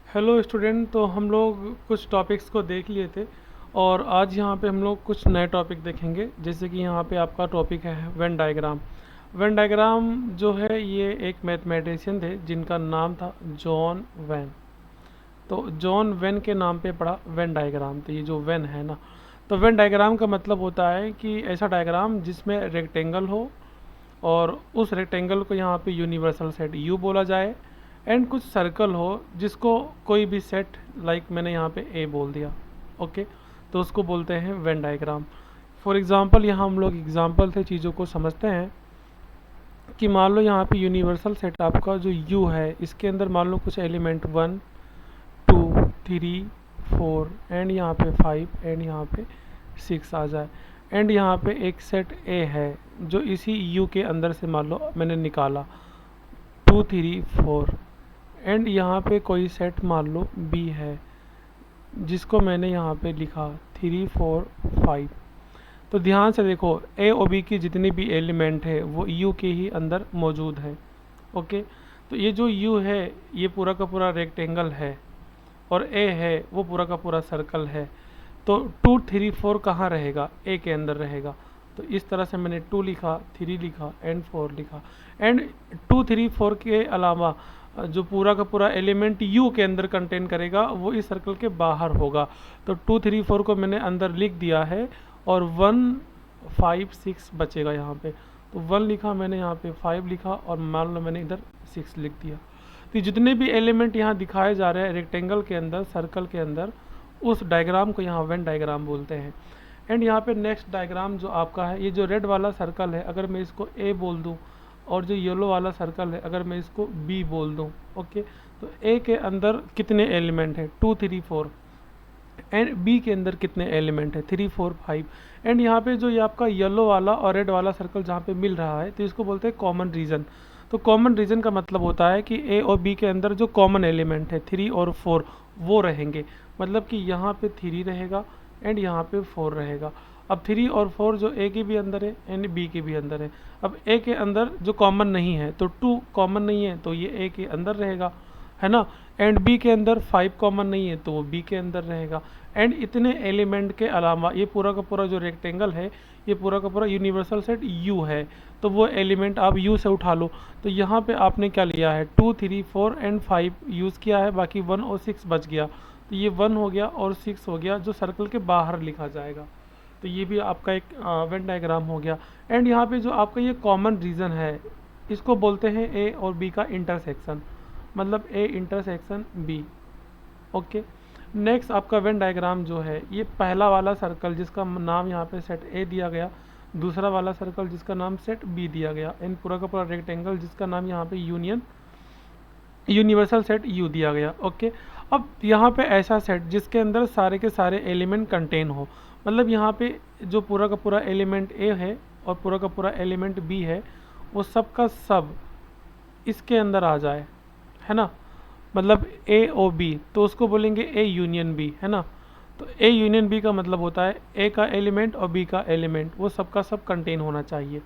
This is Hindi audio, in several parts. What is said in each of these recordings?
Hello student. तो हम लोग कुछ टॉपिक्स को देख लिए थे और आज यहाँ पे हम लोग कुछ नए टॉपिक देखेंगे। जैसे कि यहाँ पे आपका टॉपिक है वेन डायग्राम। वेन डायग्राम जो है ये एक मैथमेटिशियन थे जिनका नाम था जॉन वेन। तो जॉन वेन के नाम पे पड़ा वेन डायग्राम। तो ये जो वेन है ना, तो वेन डायग्राम का मतलब होता है कि ऐसा डायग्राम जिसमें रेक्टेंगल हो और उस रेक्टेंगल को यहाँ पे यूनिवर्सल सेट यू बोला जाए एंड कुछ सर्कल हो जिसको कोई भी सेट लाइक मैंने यहाँ पे ए बोल दिया। ओके, तो उसको बोलते हैं वेन डायग्राम। फॉर एग्जांपल यहाँ हम लोग एग्जांपल से चीज़ों को समझते हैं कि मान लो यहाँ पे यूनिवर्सल सेट आपका जो यू है इसके अंदर मान लो कुछ एलिमेंट 1 2 3 4 एंड यहाँ पे 5 एंड यहाँ पे 6 आ जाए एंड यहाँ पे एक सेट ए है जो इसी यू के अंदर से मान लो मैंने निकाला 2 3 4 एंड यहाँ पे कोई सेट मान लो बी है जिसको मैंने यहाँ पे लिखा 3 4 5। तो ध्यान से देखो ए और बी की जितनी भी एलिमेंट है वो यू के ही अंदर मौजूद है। ओके, तो ये जो यू है ये पूरा का पूरा रेक्टेंगल है और ए है वो पूरा का पूरा सर्कल है। तो 2 3 4 कहाँ रहेगा? ए के अंदर रहेगा। तो इस तरह से मैंने 2 लिखा, 3 लिखा एंड 4 लिखा एंड 2 3 4 के अलावा जो पूरा का पूरा एलिमेंट यू के अंदर कंटेन करेगा वो इस सर्कल के बाहर होगा। तो 2 3 4 को मैंने अंदर लिख दिया है और 1 5 6 बचेगा यहाँ पे। तो 1 लिखा मैंने, यहाँ पे 5 लिखा और मान लो मैंने इधर 6 लिख दिया। तो जितने भी एलिमेंट यहाँ दिखाए जा रहे हैं रेक्टेंगल के अंदर, सर्कल के अंदर, उस डायग्राम को यहाँ वेन डायग्राम बोलते हैं। एंड यहाँ पे नेक्स्ट डायग्राम जो आपका है, ये जो रेड वाला सर्कल है अगर मैं इसको ए बोल दूँ और जो येलो वाला सर्कल है अगर मैं इसको बी बोल दूँ। ओके, तो ए के अंदर कितने एलिमेंट है? 2 3 4 एंड बी के अंदर कितने एलिमेंट है? 3 4 5। एंड यहाँ पे जो ये आपका येलो वाला और रेड वाला सर्कल जहाँ पे मिल रहा है तो इसको बोलते हैं कॉमन रीजन। तो कॉमन रीजन का मतलब होता है कि ए और बी के अंदर जो कॉमन एलिमेंट है 3 और 4 वो रहेंगे। मतलब कि यहाँ पे 3 रहेगा एंड यहाँ पे 4 रहेगा। अब 3 और 4 जो ए के भी अंदर है एंड बी के भी अंदर है। अब ए के अंदर जो कॉमन नहीं है तो 2 कॉमन नहीं है तो ये ए के अंदर रहेगा, है ना। एंड बी के अंदर 5 कॉमन नहीं है तो वो बी के अंदर रहेगा। एंड इतने एलिमेंट के अलावा ये पूरा का पूरा जो रेक्टेंगल है ये पूरा का पूरा यूनिवर्सल सेट यू है। तो वो एलिमेंट आप यू से उठा लो। तो यहाँ पे आपने क्या लिया है? 2 3 4 एंड 5 यूज़ किया है, बाकी 1 और 6 बच गया। तो ये 1 हो गया और 6 हो गया जो सर्कल के बाहर लिखा जाएगा। तो ये भी आपका एक वेन डायग्राम हो गया। एंड यहाँ पे जो आपका ये कॉमन रीजन है इसको बोलते हैं ए और बी का इंटरसेक्शन, मतलब A intersection B. Okay, next आपका वेन डायग्राम जो है ये पहला वाला सर्कल जिसका नाम यहाँ पे सेट ए दिया गया, दूसरा वाला सर्कल जिसका नाम सेट बी दिया गया, इन पूरा का पूरा रेक्टेंगल जिसका नाम यहाँ पे यूनिवर्सल सेट यू दिया गया। ओके, अब यहाँ पे ऐसा सेट जिसके अंदर सारे के सारे एलिमेंट कंटेन हो, मतलब यहाँ पे जो पूरा का पूरा एलिमेंट ए है और पूरा का पूरा एलिमेंट बी है वो सब का सब इसके अंदर आ जाए, है ना। मतलब ए और बी तो उसको बोलेंगे ए यूनियन बी, है ना। तो ए यूनियन बी का मतलब होता है ए का एलिमेंट और बी का एलिमेंट वो सबका सब कंटेन होना चाहिए।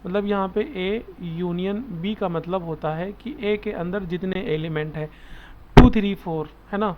मतलब यहाँ पे ए यूनियन बी का मतलब होता है कि ए के अंदर जितने एलिमेंट है 2 3 4, है ना,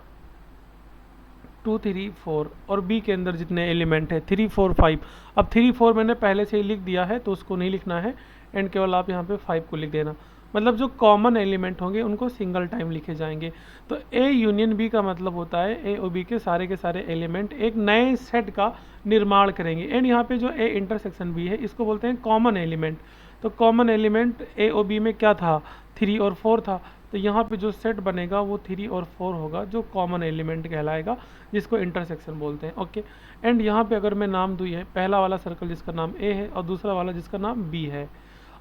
2 3 4 और बी के अंदर जितने एलिमेंट है 3 4 5। अब 3 4 मैंने पहले से ही लिख दिया है तो उसको नहीं लिखना है एंड केवल आप यहाँ पे 5 को लिख देना। मतलब जो कॉमन एलिमेंट होंगे उनको सिंगल टाइम लिखे जाएंगे। तो ए यूनियन बी का मतलब होता है ए और बी के सारे एलिमेंट एक नए सेट का निर्माण करेंगे। एंड यहाँ पे जो ए इंटरसेक्शन बी है इसको बोलते हैं कॉमन एलिमेंट। तो कॉमन एलिमेंट ए और बी में क्या था? 3 और 4 था। तो यहाँ पे जो सेट बनेगा वो 3 और 4 होगा जो कॉमन एलिमेंट कहलाएगा, जिसको इंटरसेक्शन बोलते हैं। ओके, एंड यहाँ पे अगर मैं नाम दूँ है पहला वाला सर्कल जिसका नाम ए है और दूसरा वाला जिसका नाम बी है।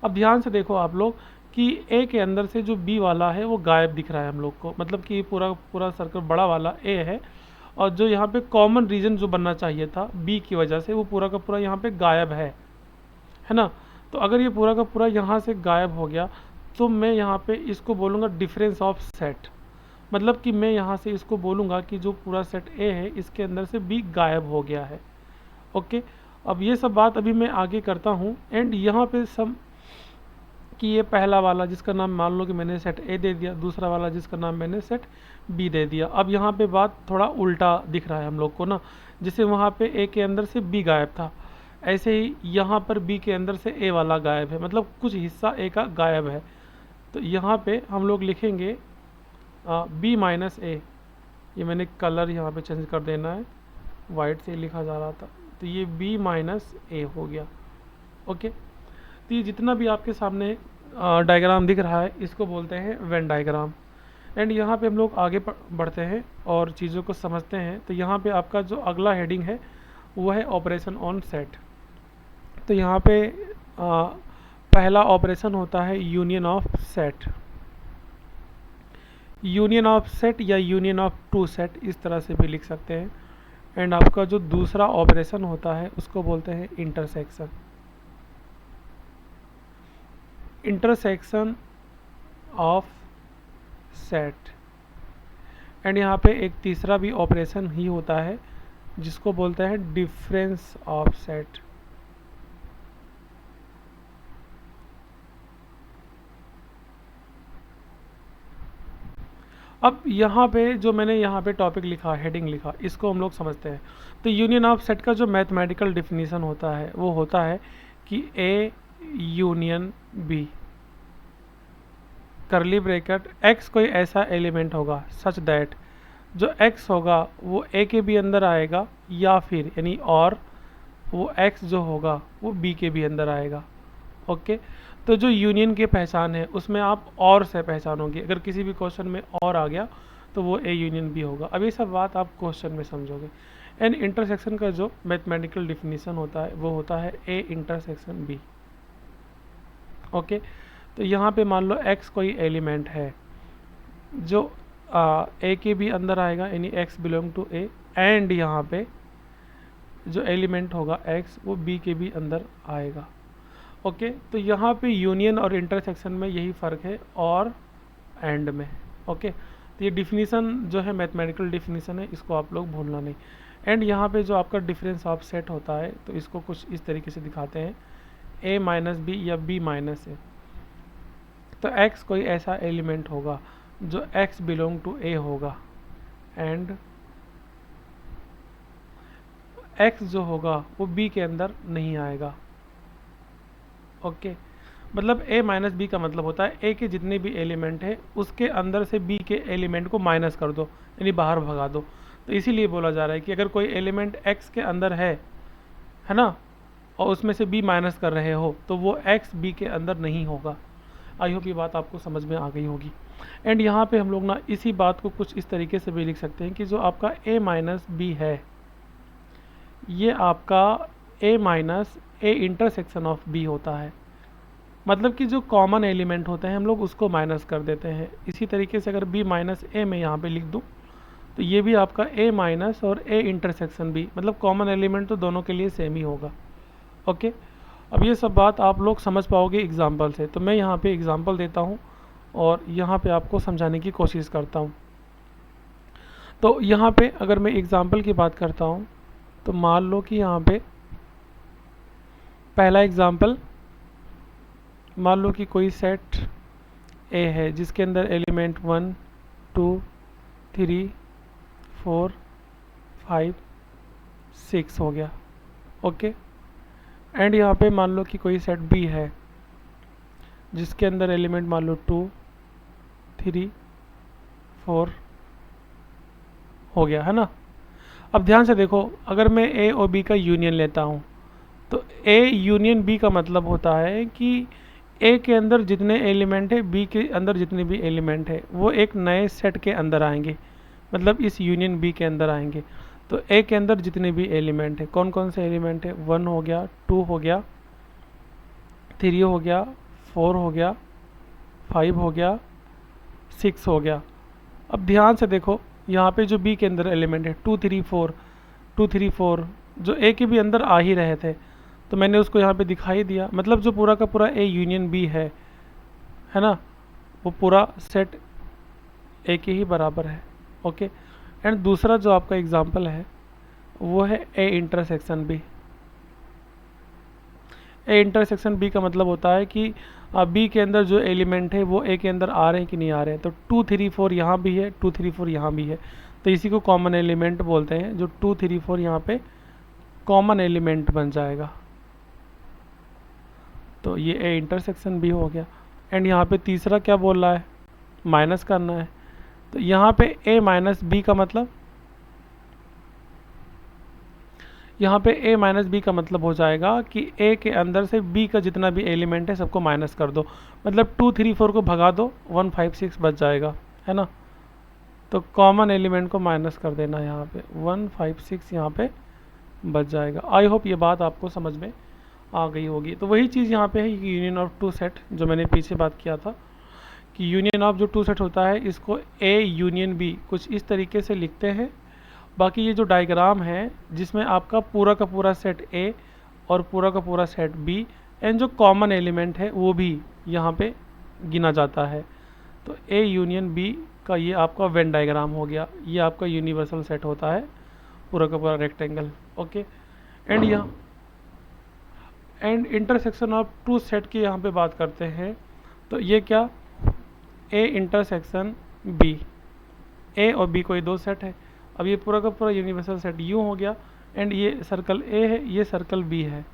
अब ध्यान से देखो आप लोग कि ए के अंदर से जो बी वाला है वो गायब दिख रहा है हम लोग को, मतलब कि पूरा पूरा सर्कल बड़ा वाला ए है और जो यहाँ पे कॉमन रीजन जो बनना चाहिए था बी की वजह से वो पूरा का पूरा यहाँ पे गायब है ना। तो अगर ये पूरा का पूरा यहाँ से गायब हो गया तो मैं यहाँ पे इसको बोलूँगा डिफरेंस ऑफ सेट। मतलब कि मैं यहाँ से इसको बोलूँगा कि जो पूरा सेट ए है इसके अंदर से बी गायब हो गया है। ओके, अब ये सब बात अभी मैं आगे करता हूँ। एंड यहाँ पे सब कि ये पहला वाला जिसका नाम मान लो कि मैंने सेट ए दे दिया, दूसरा वाला जिसका नाम मैंने सेट बी दे दिया। अब यहाँ पे बात थोड़ा उल्टा दिख रहा है हम लोग को ना, जैसे वहाँ पे ए के अंदर से बी गायब था, ऐसे ही यहाँ पर बी के अंदर से ए वाला गायब है, मतलब कुछ हिस्सा ए का गायब है। तो यहाँ पे हम लोग लिखेंगे बी माइनस ए, ये मैंने कलर यहाँ पे चेंज कर देना है, वाइट से लिखा जा रहा था, तो ये बी माइनस ए हो गया। ओके, तो ये जितना भी आपके सामने डायग्राम दिख रहा है इसको बोलते हैं वेन डायग्राम। एंड यहाँ पे हम लोग आगे बढ़ते हैं और चीज़ों को समझते हैं। तो यहाँ पे आपका जो अगला हेडिंग है वो है ऑपरेशन ऑन सेट। तो यहाँ पे पहला ऑपरेशन होता है union of set. Union of set या यूनियन ऑफ टू सेट इस तरह से भी लिख सकते हैं। एंड आपका जो दूसरा ऑपरेशन होता है उसको बोलते हैं intersection. Intersection of set. And यहाँ पे एक तीसरा भी ऑपरेशन ही होता है जिसको बोलते हैं डिफरेंस ऑफ सेट। अब यहाँ पे जो मैंने यहाँ पे टॉपिक लिखा, हेडिंग लिखा, इसको हम लोग समझते हैं। तो यूनियन ऑफ सेट का जो मैथमेटिकल डिफिनीशन होता है वो होता है कि A union B, curly bracket, X कोई ऐसा एलिमेंट होगा सच दैट जो एक्स होगा वो ए के भी अंदर आएगा, या फिर यानी और वो एक्स जो होगा वो बी के भी अंदर आएगा। ओके, तो जो यूनियन की पहचान है उसमें आप और से पहचानोगे। अगर किसी भी क्वेश्चन में और आ गया तो वो ए यूनियन बी होगा। अब ये सब बात आप क्वेश्चन में समझोगे। एंड इंटरसेक्शन का जो मैथमेटिकल डिफिनीशन होता है वो होता है ए इंटरसेक्शन बी। ओके, तो यहाँ पे मान लो x कोई एलिमेंट है जो ए के भी अंदर आएगा, यानी x belong to A, and यहाँ पे जो एलिमेंट होगा x वो b के भी अंदर आएगा। ओके, तो यहाँ पे यूनियन और इंटरसेक्शन में यही फ़र्क है, और एंड में। ओके, तो ये डिफिनीशन जो है मैथमेटिकल डिफिनीशन है, इसको आप लोग भूलना नहीं। एंड यहाँ पे जो आपका डिफरेंस ऑफ सेट होता है तो इसको कुछ इस तरीके से दिखाते हैं, a माइनस बी या b माइनस ए। तो x कोई ऐसा एलिमेंट होगा जो x बिलोंग टू a होगा, एंड x जो होगा वो b के अंदर नहीं आएगा। ओके, मतलब a माइनस बी का मतलब होता है a के जितने भी एलिमेंट है उसके अंदर से b के एलिमेंट को माइनस कर दो, यानी बाहर भगा दो। तो इसीलिए बोला जा रहा है कि अगर कोई एलिमेंट x के अंदर है ना, और उसमें से b माइनस कर रहे हो तो वो x b के अंदर नहीं होगा। आई होप ये बात आपको समझ में आ गई होगी। एंड यहाँ पे हम लोग ना इसी बात को कुछ इस तरीके से भी लिख सकते हैं कि जो आपका a माइनस बी है ये आपका a minus A intersection of b होता है। मतलब कि जो कॉमन एलिमेंट होते हैं हम लोग उसको माइनस कर देते हैं। इसी तरीके से अगर b माइनस ए मैं यहाँ पे लिख दूँ तो ये भी आपका a माइनस और a इंटरसेक्शन b, मतलब कॉमन एलिमेंट तो दोनों के लिए सेम ही होगा। ओके, अब ये सब बात आप लोग समझ पाओगे एग्जाम्पल से। तो मैं यहाँ पे एग्जाम्पल देता हूँ और यहाँ पे आपको समझाने की कोशिश करता हूँ। तो यहाँ पे अगर मैं एग्जाम्पल की बात करता हूँ तो मान लो कि यहाँ पे पहला एग्जाम्पल, मान लो कि कोई सेट ए है जिसके अंदर एलिमेंट 1 2 3 4 5 6 हो गया। ओके, एंड यहाँ पे मान लो कि कोई सेट बी है जिसके अंदर एलिमेंट मान लो 2 3 4 हो गया, है ना। अब ध्यान से देखो, अगर मैं ए और बी का यूनियन लेता हूँ तो ए यूनियन बी का मतलब होता है कि ए के अंदर जितने एलिमेंट है बी के अंदर जितने भी एलिमेंट है वो एक नए सेट के अंदर आएंगे, मतलब इस यूनियन बी के अंदर आएंगे। तो ए के अंदर जितने भी एलिमेंट है, कौन कौन से एलिमेंट है, 1 हो गया, 2 हो गया, 3 हो गया, 4 हो गया, 5 हो गया, 6 हो गया। अब ध्यान से देखो यहाँ पे जो बी के अंदर एलिमेंट है 2 3 4 2 3 4 जो ए के भी अंदर आ ही रहे थे तो मैंने उसको यहाँ पे दिखाई दिया, मतलब जो पूरा का पूरा ए यूनियन बी है ना, वो पूरा सेट ए के ही बराबर है। ओके, एंड दूसरा जो आपका एग्जांपल है वो है A intersection B. A intersection B का मतलब होता है कि बी के अंदर जो एलिमेंट है वो ए के अंदर आ रहे हैं कि नहीं आ रहे हैं। तो 2 3 4 यहाँ भी है, 2 3 4 यहाँ भी है, तो इसी को कॉमन एलिमेंट बोलते हैं। जो 2 3 4 यहाँ पे कॉमन एलिमेंट बन जाएगा, तो ये ए इंटरसेक्शन बी हो गया। एंड यहाँ पे तीसरा क्या बोल रहा है, माइनस करना है। तो यहाँ पे ए माइनस बी का मतलब, यहाँ पे a माइनस बी का मतलब हो जाएगा कि a के अंदर से b का जितना भी एलिमेंट है सबको माइनस कर दो, मतलब 2 3 4 को भगा दो, 1 5 6 बच जाएगा, है ना। तो कॉमन एलिमेंट को माइनस कर देना, यहाँ पे 1 5 6 यहाँ पे बच जाएगा। आई होप ये बात आपको समझ में आ गई होगी। तो वही चीज़ यहाँ पे है, यूनियन ऑफ टू सेट, जो मैंने पीछे बात किया था कि यूनियन ऑफ जो टू सेट होता है इसको a यूनियन b कुछ इस तरीके से लिखते हैं। बाकी ये जो डायग्राम है जिसमें आपका पूरा का पूरा सेट A और पूरा का पूरा सेट B एंड जो कॉमन एलिमेंट है वो भी यहाँ पे गिना जाता है। तो A यूनियन B का ये आपका वेन डायग्राम हो गया, ये आपका यूनिवर्सल सेट होता है, पूरा का पूरा रेक्टेंगल। ओके, एंड यहाँ and intersection of two set की यहाँ पे बात करते हैं। तो ये क्या, A इंटरसेक्शन B, A और B कोई दो सेट है। अब ये पूरा का पूरा यूनिवर्सल सेट यूँ हो गया, एंड ये सर्कल A है, ये सर्कल B है,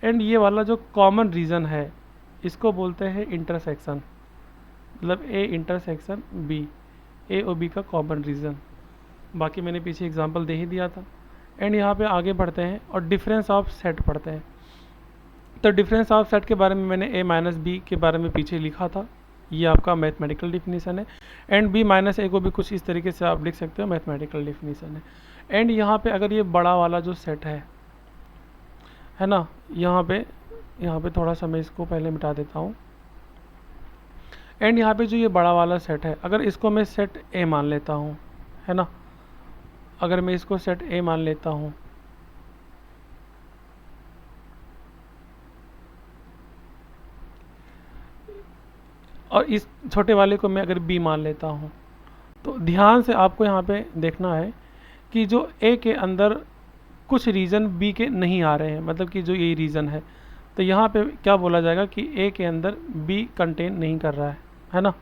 एंड ये वाला जो कॉमन रीजन है इसको बोलते हैं इंटरसेक्शन, मतलब A इंटरसेक्शन B, A और B का कॉमन रीजन। बाकी मैंने पीछे एग्जांपल दे ही दिया था। एंड यहाँ पे आगे बढ़ते हैं और डिफरेंस ऑफ सेट पढ़ते हैं। तो डिफरेंस ऑफ सेट के बारे में मैंने A माइनस बी के बारे में पीछे लिखा था, ये आपका मैथमेटिकल डिफिनीसन है। एंड b माइनस ए को भी कुछ इस तरीके से आप लिख सकते हो, मैथमेटिकल डिफिनीसन है। एंड यहाँ पे अगर ये बड़ा वाला जो सेट है ना, यहाँ पे थोड़ा सा मैं इसको पहले मिटा देता हूँ। एंड यहाँ पे जो ये बड़ा वाला सेट है, अगर इसको मैं सेट ए मान लेता हूँ, है ना, अगर मैं इसको सेट ए मान लेता हूँ, और इस छोटे वाले को मैं अगर b मान लेता हूँ, तो ध्यान से आपको यहाँ पे देखना है कि जो a के अंदर कुछ रीज़न b के नहीं आ रहे हैं, मतलब कि जो ये रीज़न है, तो यहाँ पे क्या बोला जाएगा कि a के अंदर b कंटेन नहीं कर रहा है ना।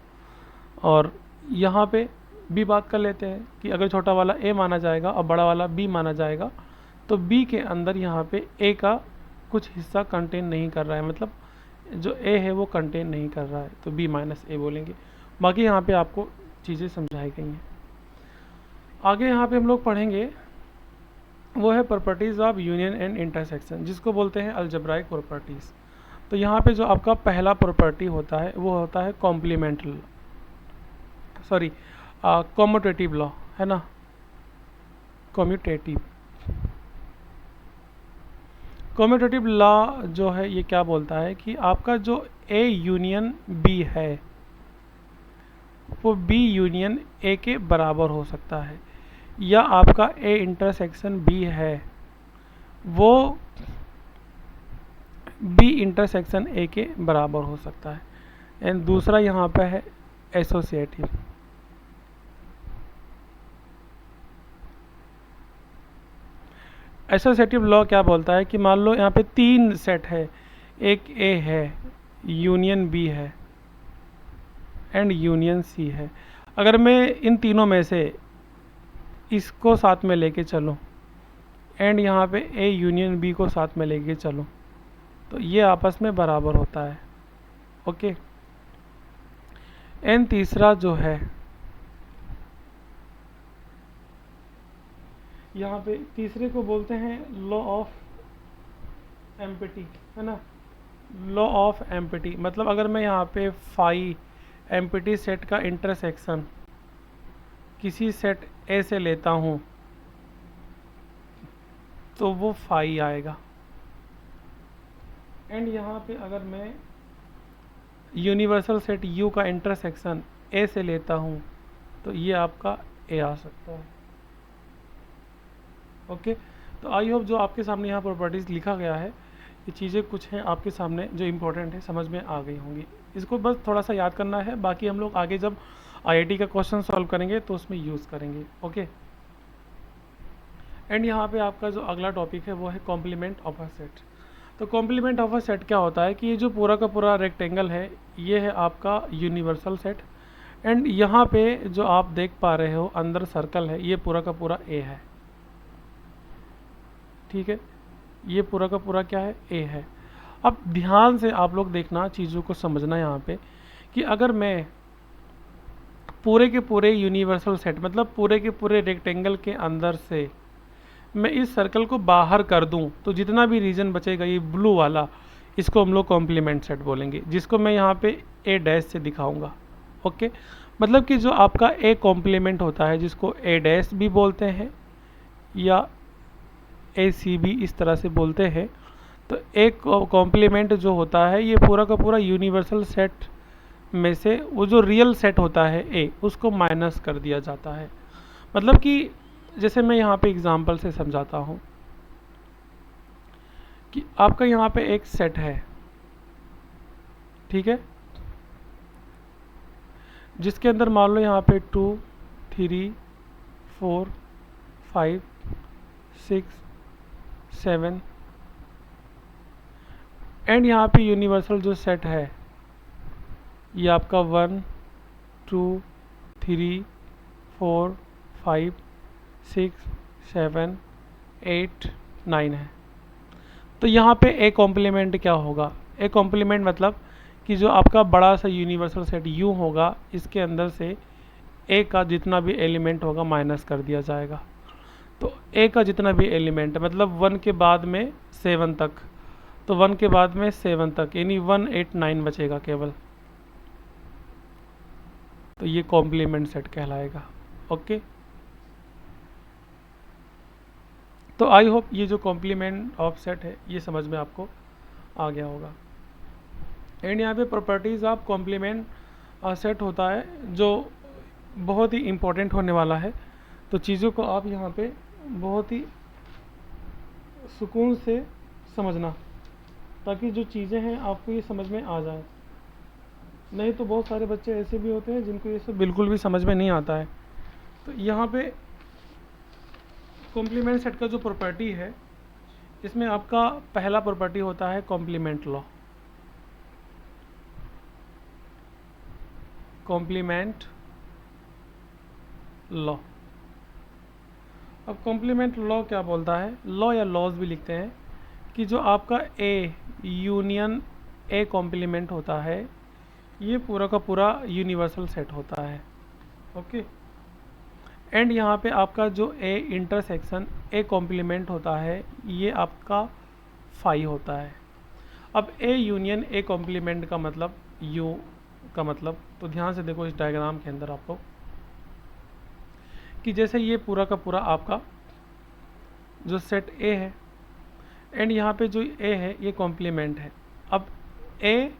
और यहाँ पे b बात कर लेते हैं कि अगर छोटा वाला a माना जाएगा और बड़ा वाला b माना जाएगा, तो b के अंदर यहाँ पे a का कुछ हिस्सा कंटेन नहीं कर रहा है, मतलब जो a है वो कंटेन नहीं कर रहा है, तो b माइनस ए बोलेंगे। बाकी यहाँ पे आपको चीज़ें समझाई गई हैं। आगे यहाँ पे हम लोग पढ़ेंगे वो है properties of union and intersection, जिसको बोलते हैं अलजेब्राइक प्रॉपर्टीज़। तो यहाँ पे जो आपका पहला प्रॉपर्टी होता है वो होता है कॉम्प्लीमेंटल, सॉरी कॉम्यूटेटिव लॉ, है ना, कॉम्यूटेटिव लॉ जो है ये क्या बोलता है कि आपका जो A यूनियन B है वो B यूनियन A के बराबर हो सकता है, या आपका A इंटरसेक्शन B है वो B इंटरसेक्शन A के बराबर हो सकता है। एंड दूसरा यहाँ पे है एसोसिएटिव। एसोसिएटिव लॉ क्या बोलता है कि मान लो यहाँ पे 3 सेट है, एक A है, यूनियन B है एंड यूनियन C है। अगर मैं इन तीनों में से इसको साथ में लेके चलूँ एंड यहाँ पे A यूनियन B को साथ में लेके चलूँ, तो ये आपस में बराबर होता है। ओके, एंड तीसरा जो है यहाँ पे तीसरे को बोलते हैं लॉ ऑफ एम्पिटी, है ना, लॉ ऑफ एम्पिटी। मतलब अगर मैं यहाँ पे फाई एम्पिटी सेट का इंटरसेक्शन किसी सेट ए से लेता हूँ तो वो फाई आएगा। एंड यहाँ पे अगर मैं यूनिवर्सल सेट यू का इंटरसेक्शन ए से लेता हूँ तो ये आपका ए आ सकता है। ओके, तो आई होप जो आपके सामने यहाँ प्रॉपर्टीज़ लिखा गया है ये चीज़ें कुछ हैं आपके सामने जो इम्पोर्टेंट है, समझ में आ गई होंगी। इसको बस थोड़ा सा याद करना है, बाकी हम लोग आगे जब आईआईटी का क्वेश्चन सॉल्व करेंगे तो उसमें यूज़ करेंगे। ओके, एंड यहाँ पे आपका जो अगला टॉपिक है वो है कॉम्प्लीमेंट ऑफ अ सेट। तो कॉम्प्लीमेंट ऑफ अ सेट क्या होता है कि ये जो पूरा का पूरा रेक्टेंगल है ये है आपका यूनिवर्सल सेट, एंड यहाँ पे जो आप देख पा रहे हो अंदर सर्कल है ये पूरा का पूरा ए है। ठीक है, ये पूरा का पूरा क्या है, ए है। अब ध्यान से आप लोग देखना, चीज़ों को समझना यहाँ पे कि अगर मैं पूरे के पूरे यूनिवर्सल सेट मतलब पूरे के पूरे रेक्टेंगल के अंदर से मैं इस सर्कल को बाहर कर दूं तो जितना भी रीजन बचेगा ये ब्लू वाला, इसको हम लोग कॉम्प्लीमेंट सेट बोलेंगे, जिसको मैं यहाँ पे ए डैश से दिखाऊंगा। ओके, मतलब कि जो आपका ए कॉम्प्लीमेंट होता है जिसको ए डैश भी बोलते हैं या ए सी भी इस तरह से बोलते हैं, तो एक कॉम्प्लीमेंट जो होता है ये पूरा का पूरा यूनिवर्सल सेट में से वो जो रियल सेट होता है ए उसको माइनस कर दिया जाता है। मतलब कि जैसे मैं यहाँ पे एग्जांपल से समझाता हूँ कि आपका यहाँ पे एक सेट है, ठीक है, जिसके अंदर मान लो यहाँ पे 2 3 4 5 6 7 एंड यहाँ पे यूनिवर्सल जो सेट है ये आपका 1 2 3 4 5 6 7 8 9 है। तो यहाँ पे ए कॉम्प्लीमेंट क्या होगा, ए कॉम्प्लीमेंट मतलब कि जो आपका बड़ा सा यूनिवर्सल सेट यू होगा इसके अंदर से ए का जितना भी एलिमेंट होगा माइनस कर दिया जाएगा। तो ए का जितना भी एलिमेंट मतलब 1 के बाद में 7 तक, तो 1 के बाद में 7 तक यानी 1 8 9 बचेगा केवल, तो ये कॉम्प्लीमेंट सेट कहलाएगा। ओके, तो आई होप ये जो कॉम्प्लीमेंट ऑफ सेट है ये समझ में आपको आ गया होगा। एंड यहाँ पे प्रॉपर्टीज़ ऑफ कॉम्प्लीमेंट सेट होता है जो बहुत ही इम्पोर्टेंट होने वाला है, तो चीज़ों को आप यहाँ पे बहुत ही सुकून से समझना ताकि जो चीज़ें हैं आपको ये समझ में आ जाए। नहीं तो बहुत सारे बच्चे ऐसे भी होते हैं जिनको ये सब बिल्कुल भी समझ में नहीं आता है। तो यहाँ पे कॉम्प्लीमेंट सेट का जो प्रॉपर्टी है इसमें आपका पहला प्रॉपर्टी होता है कॉम्प्लीमेंट लॉ। कॉम्प्लीमेंट लॉ, अब कॉम्प्लीमेंट लॉ क्या बोलता है, लॉ या लॉज भी लिखते हैं, कि जो आपका ए यूनियन ए कॉम्प्लीमेंट होता है ये पूरा का पूरा यूनिवर्सल सेट होता है। ओके, एंड यहाँ पे आपका जो ए इंटरसेक्शन ए कॉम्प्लीमेंट होता है ये आपका फाई होता है। अब ए यूनियन ए कॉम्प्लीमेंट का मतलब यू का मतलब, तो ध्यान से देखो इस डायग्राम के अंदर आपको कि जैसे ये पूरा का पूरा आपका जो सेट ए है एंड यहाँ पे जो ए है ये कॉम्प्लीमेंट है। अब ए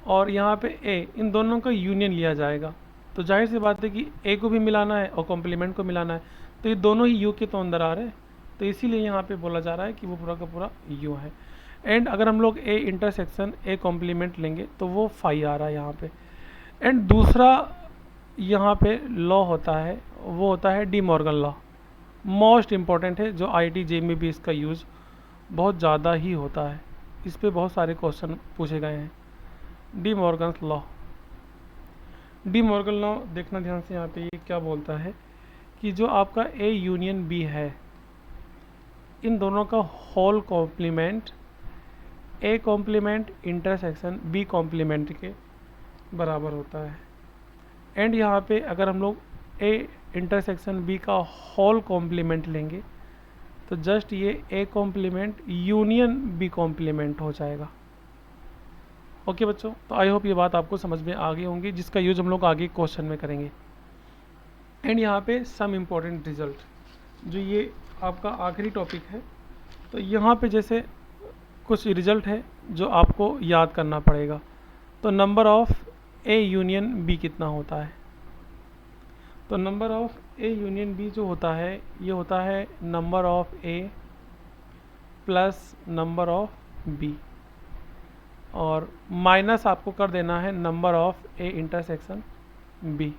और यहाँ पे ए इन दोनों का यूनियन लिया जाएगा, तो जाहिर सी बात है कि ए को भी मिलाना है और कॉम्प्लीमेंट को मिलाना है, तो ये दोनों ही यू के तो अंदर आ रहे हैं, तो इसीलिए यहाँ पे बोला जा रहा है कि वो पूरा का पूरा यू है। एंड अगर हम लोग ए इंटरसेक्शन ए कॉम्प्लीमेंट लेंगे तो वो फाई आ रहा है यहाँ पे। एंड दूसरा यहाँ पे लॉ होता है वो होता है De Morgan law, most important है, जो आई टी जे में भी इसका यूज़ बहुत ज़्यादा ही होता है, इस पे बहुत सारे क्वेश्चन पूछे गए हैं। De Morgan law, De Morgan law देखना ध्यान से, यहाँ पे ये क्या बोलता है कि जो आपका ए यूनियन बी है इन दोनों का whole complement A complement intersection B complement के बराबर होता है। एंड यहाँ पे अगर हम लोग ए इंटरसेक्शन बी का होल कॉम्प्लीमेंट लेंगे तो जस्ट ये A complement union B complement हो जाएगा। ओके बच्चों, तो आई होप ये बात आपको समझ में आ गई होंगी, जिसका यूज हम लोग आगे क्वेश्चन में करेंगे। एंड यहाँ पे सम इम्पोर्टेंट रिजल्ट, जो ये आपका आखिरी टॉपिक है, तो यहाँ पे जैसे कुछ रिजल्ट है जो आपको याद करना पड़ेगा। तो number of A union B कितना होता है, तो number of A union B जो होता है ये होता है number of A plus number of B, और माइनस आपको कर देना है number of A intersection B.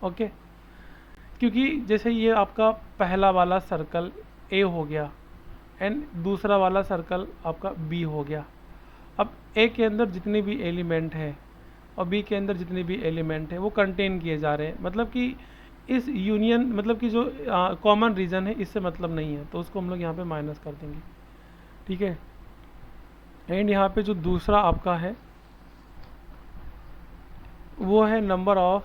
Okay, क्योंकि जैसे ये आपका पहला वाला सर्कल ए हो गया एंड दूसरा वाला सर्कल आपका बी हो गया। अब ए के अंदर जितने भी एलिमेंट है और बी के अंदर जितने भी एलिमेंट है वो कंटेन किए जा रहे हैं, मतलब कि इस यूनियन, मतलब कि जो कॉमन रीजन है इससे मतलब नहीं है, तो उसको हम लोग यहाँ पे माइनस कर देंगे। ठीक है, एंड यहाँ पे जो दूसरा आपका है वो है number of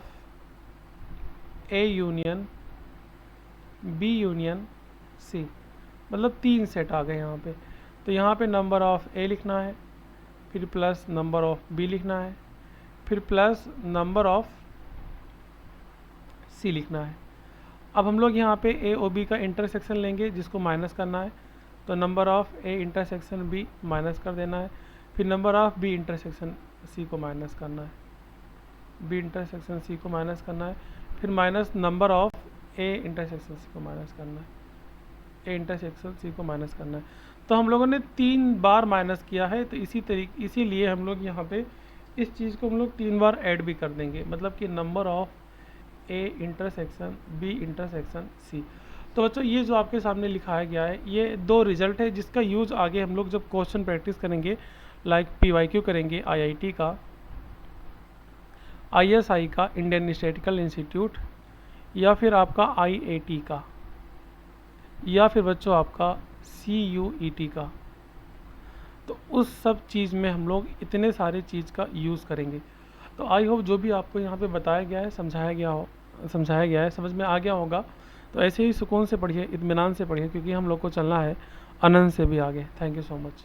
A union B union C, मतलब 3 सेट आ गए यहाँ पे। तो यहाँ पे नंबर ऑफ ए लिखना है, फिर प्लस नंबर ऑफ बी लिखना है, फिर प्लस नंबर ऑफ सी लिखना है। अब हम लोग यहाँ पे ए और बी का इंटरसेक्शन लेंगे जिसको माइनस करना है, तो number of A intersection B minus कर देना है, फिर number of B intersection C को माइनस करना है, बी इंटरसेक्शन सी को माइनस करना है, फिर minus number of A intersection C को माइनस करना है, ए इंटरसेक्शन सी को माइनस करना है। तो हम लोगों ने 3 बार माइनस किया है, तो इसीलिए हम लोग यहाँ पे इस चीज़ को हम लोग 3 बार ऐड भी कर देंगे, मतलब कि number of A intersection B intersection C. तो बच्चों ये जो आपके सामने लिखाया गया है ये 2 रिजल्ट है जिसका यूज़ आगे हम लोग जब क्वेश्चन प्रैक्टिस करेंगे, लाइक PYQ करेंगे IIT का, ISI का इंडियन स्टैटिस्टिकल इंस्टीट्यूट, या फिर आपका IAT का, या फिर बच्चों आपका CUET का। तो उस सब चीज़ में हम लोग इतने सारे चीज़ का यूज़ करेंगे। तो आई होप जो भी आपको यहाँ पे बताया गया है, समझाया गया है, समझ में आ गया होगा। तो ऐसे ही सुकून से पढ़िए, इत्मीनान से पढ़िए, क्योंकि हम लोग को चलना है अनंत से भी आगे। Thank you so much.